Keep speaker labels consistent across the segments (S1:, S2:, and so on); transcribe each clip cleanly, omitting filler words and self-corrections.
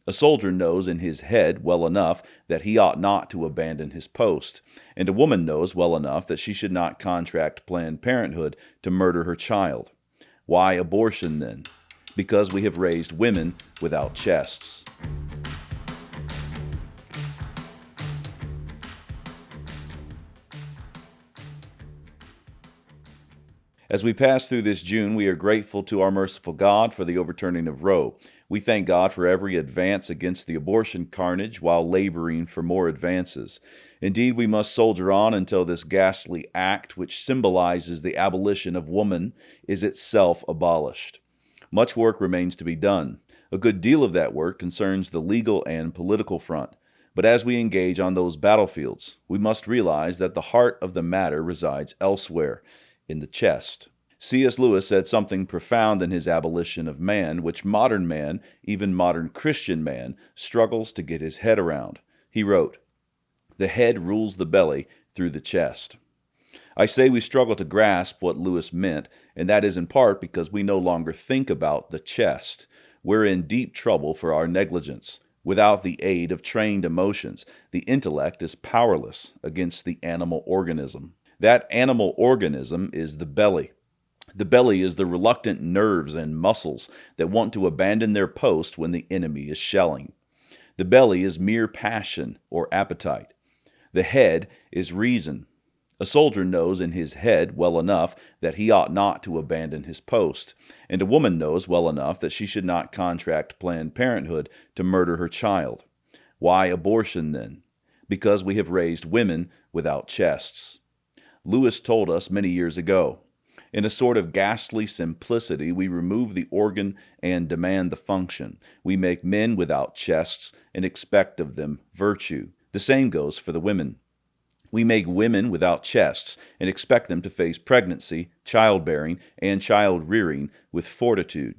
S1: A soldier knows in his head well enough that he ought not to abandon his post, and a woman knows well enough that she should not contract Planned Parenthood to murder her child. Why abortion then? Because we have raised women without chests. As we pass through this June, we are grateful to our merciful God for the overturning of Roe. We thank God for every advance against the abortion carnage while laboring for more advances. Indeed, we must soldier on until this ghastly act, which symbolizes the abolition of woman, is itself abolished. Much work remains to be done. A good deal of that work concerns the legal and political front. But as we engage on those battlefields, we must realize that the heart of the matter resides elsewhere, in the chest. C.S. Lewis said something profound in his Abolition of Man, which modern man, even modern Christian man, struggles to get his head around. He wrote, "The head rules the belly through the chest." I say we struggle to grasp what Lewis meant, and that is in part because we no longer think about the chest. We're in deep trouble for our negligence. Without the aid of trained emotions, the intellect is powerless against the animal organism. That animal organism is the belly. The belly is the reluctant nerves and muscles that want to abandon their post when the enemy is shelling. The belly is mere passion or appetite. The head is reason. A soldier knows in his head well enough that he ought not to abandon his post, and a woman knows well enough that she should not contract Planned Parenthood to murder her child. Why abortion then? Because we have raised women without chests. Lewis told us many years ago, in a sort of ghastly simplicity, we remove the organ and demand the function. We make men without chests and expect of them virtue. The same goes for the women. We make women without chests and expect them to face pregnancy, childbearing, and child-rearing with fortitude.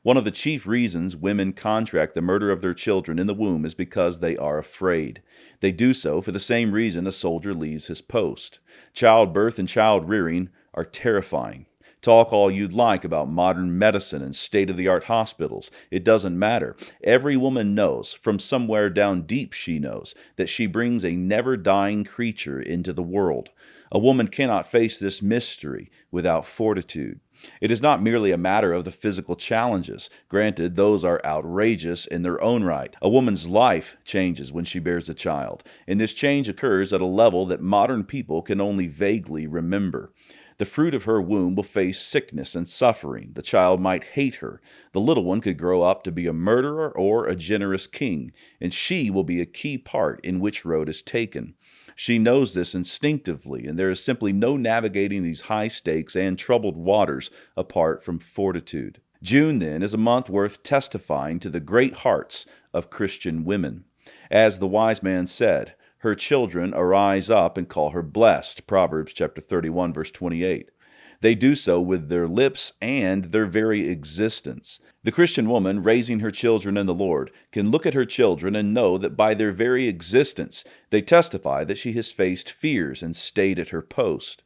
S1: One of the chief reasons women contract the murder of their children in the womb is because they are afraid. They do so for the same reason a soldier leaves his post. Childbirth and child-rearing are terrifying. Talk all you'd like about modern medicine and state-of-the-art hospitals. It doesn't matter. Every woman knows, from somewhere down deep she knows, that she brings a never-dying creature into the world. A woman cannot face this mystery without fortitude. It is not merely a matter of the physical challenges. Granted, those are outrageous in their own right. A woman's life changes when she bears a child, and this change occurs at a level that modern people can only vaguely remember. The fruit of her womb will face sickness and suffering. The child might hate her. The little one could grow up to be a murderer or a generous king, and she will be a key part in which road is taken. She knows this instinctively, and there is simply no navigating these high stakes and troubled waters apart from fortitude. June, then, is a month worth testifying to the great hearts of Christian women. As the wise man said, her children arise up and call her blessed, Proverbs chapter 31, verse 28. They do so with their lips and their very existence. The Christian woman, raising her children in the Lord, can look at her children and know that by their very existence they testify that she has faced fears and stayed at her post.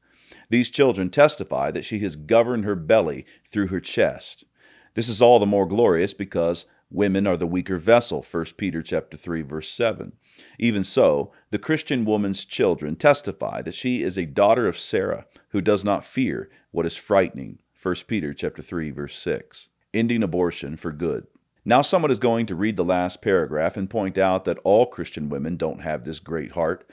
S1: These children testify that she has governed her belly through her chest. This is all the more glorious because women are the weaker vessel, 1 Peter chapter 3, verse 7. Even so, the Christian woman's children testify that she is a daughter of Sarah, who does not fear what is frightening, 1 Peter chapter 3, verse 6. Ending abortion for good. Now someone is going to read the last paragraph and point out that all Christian women don't have this great heart,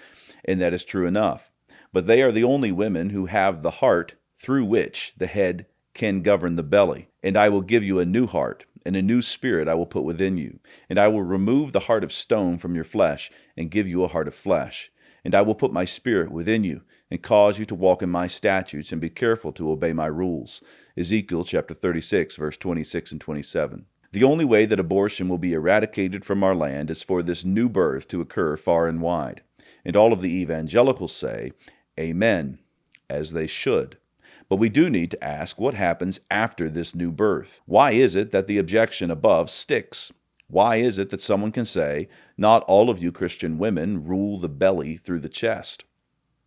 S1: and that is true enough. But they are the only women who have the heart through which the head can govern the belly. And I will give you a new heart, and a new spirit I will put within you. And I will remove the heart of stone from your flesh, and give you a heart of flesh. And I will put my spirit within you, and cause you to walk in my statutes, and be careful to obey my rules. Ezekiel chapter 36, verse 26 and 27. The only way that abortion will be eradicated from our land is for this new birth to occur far and wide. And all of the evangelicals say, Amen, as they should. But we do need to ask what happens after this new birth. Why is it that the objection above sticks? Why is it that someone can say, not all of you Christian women rule the belly through the chest?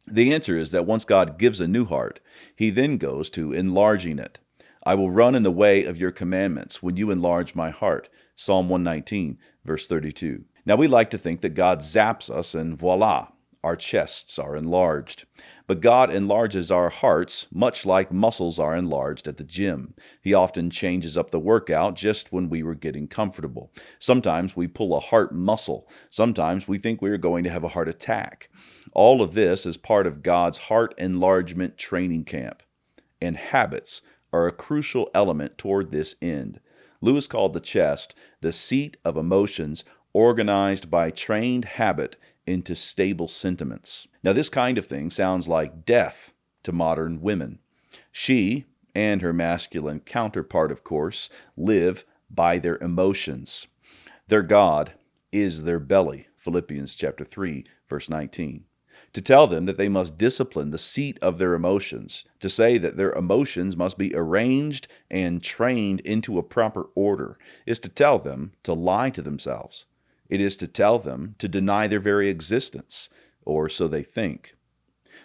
S1: The answer is that once God gives a new heart, He then goes to enlarging it. I will run in the way of your commandments when you enlarge my heart. Psalm 119, verse 32. Now we like to think that God zaps us and voila, our chests are enlarged. But God enlarges our hearts much like muscles are enlarged at the gym. He often changes up the workout just when we were getting comfortable. Sometimes we pull a heart muscle. Sometimes we think we are going to have a heart attack. All of this is part of God's heart enlargement training camp. And habits are a crucial element toward this end. Lewis called the chest the seat of emotions organized by trained habit into stable sentiments. Now, this kind of thing sounds like death to modern women. She, and her masculine counterpart, of course, live by their emotions. Their God is their belly, Philippians chapter 3, verse 19. To tell them that they must discipline the seat of their emotions, to say that their emotions must be arranged and trained into a proper order, is to tell them to lie to themselves. It is to tell them to deny their very existence, or so they think.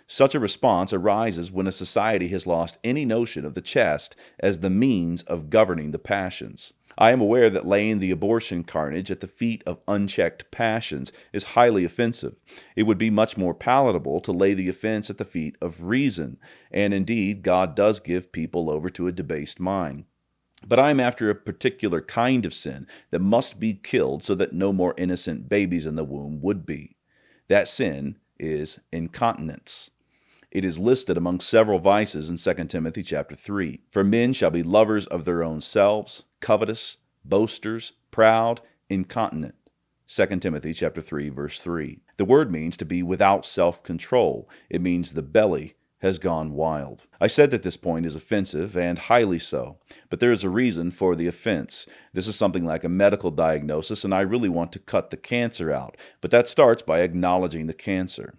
S1: Such a response arises when a society has lost any notion of the chest as the means of governing the passions. I am aware that laying the abortion carnage at the feet of unchecked passions is highly offensive. It would be much more palatable to lay the offense at the feet of reason, and indeed God does give people over to a debased mind. But I am after a particular kind of sin that must be killed so that no more innocent babies in the womb would be. That sin is incontinence. It is listed among several vices in 2 Timothy chapter 3. For men shall be lovers of their own selves, covetous, boasters, proud, incontinent. 2 Timothy chapter 3, verse 3. The word means to be without self-control. It means the belly has gone wild. I said that this point is offensive, and highly so, but there is a reason for the offense. This is something like a medical diagnosis, and I really want to cut the cancer out, but that starts by acknowledging the cancer.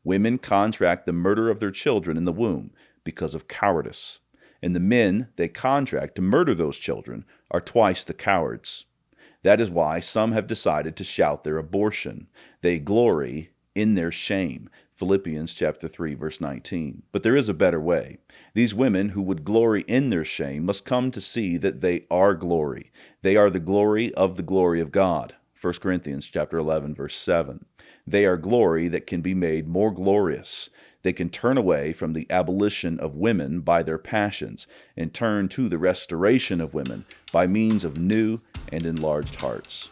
S1: Women contract the murder of their children in the womb because of cowardice, and the men they contract to murder those children are twice the cowards. That is why some have decided to shout their abortion. They glory in their shame. Philippians chapter 3, verse 19. But there is a better way. These women who would glory in their shame must come to see that they are glory. They are the glory of God. 1 Corinthians chapter 11, verse 7. They are glory that can be made more glorious. They can turn away from the abolition of women by their passions and turn to the restoration of women by means of new and enlarged hearts.